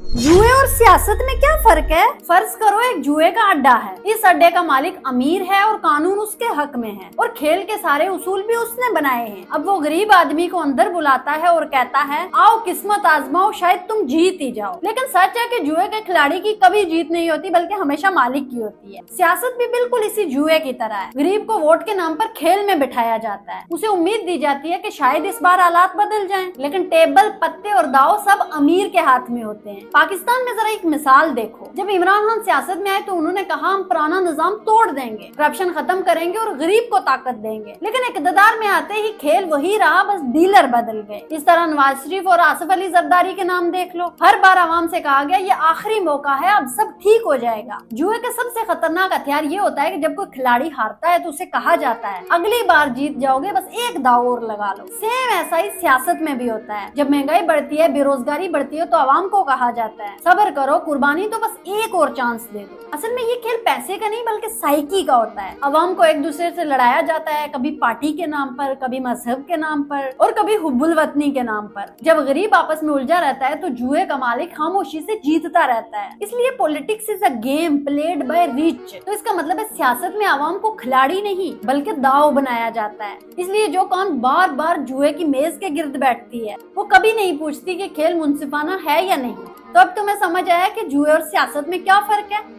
जुए और सियासत में क्या फर्क है? फर्ज करो एक जुए का अड्डा है। इस अड्डे का मालिक अमीर है और कानून उसके हक में है और खेल के सारे उसूल भी उसने बनाए हैं। अब वो गरीब आदमी को अंदर बुलाता है और कहता है आओ किस्मत आजमाओ, शायद तुम जीत ही जाओ। लेकिन सच है कि जुए के खिलाड़ी की कभी जीत नहीं होती, बल्कि हमेशा मालिक की होती है। सियासत भी बिल्कुल इसी जुए की तरह है। गरीब को वोट के नाम पर खेल में बिठाया जाता है। उसे उम्मीद दी जाती है कि शायद इस बार हालात बदल जाएं, लेकिन टेबल, पत्ते और दाव सब अमीर के हाथ में होते हैं। पाकिस्तान में जरा एक मिसाल देखो। जब इमरान खान सियासत में आए तो उन्होंने कहा हम पुराना निजाम तोड़ देंगे, करप्शन खत्म करेंगे और गरीब को ताकत देंगे। लेकिन इक़्तिदार में आते ही खेल वही रहा, बस डीलर बदल गए। इस तरह नवाज शरीफ और आसिफ अली जरदारी के नाम देख लो। हर बार आवाम से कहा गया ये आखिरी मौका है, अब सब ठीक हो जाएगा। जुए का सबसे खतरनाक हथियार ये होता है कि जब कोई खिलाड़ी हारता है तो उसे कहा जाता है अगली बार जीत जाओगे, बस एक दाव और लगा लो। सेम ऐसा ही सियासत में भी होता है। जब महंगाई बढ़ती है, बेरोजगारी बढ़ती है तो आवाम को कहा जाता है सब्र करो, कुर्बानी तो बस एक और चांस दे दो। असल में ये खेल पैसे का नहीं बल्कि साइकी का होता है। आवाम को एक दूसरे से लड़ाया जाता है, कभी पार्टी के नाम पर, कभी मजहब के नाम पर और कभी हुब्बुल वतनी के नाम पर। जब गरीब आपस में उलझा रहता है तो जुए का मालिक खामोशी से जीतता रहता है। इसलिए politics is a game played by rich. तो इसका मतलब है सियासत में आवाम को खिलाड़ी नहीं बल्कि दाव बनाया जाता है। इसलिए जो कौन बार बार जुए की मेज के गिर्द बैठती है वो कभी नहीं पूछती कि खेल मुनसिफाना है या नहीं। तो अब तुम्हें समझ आया कि जुए और सियासत में क्या फर्क है।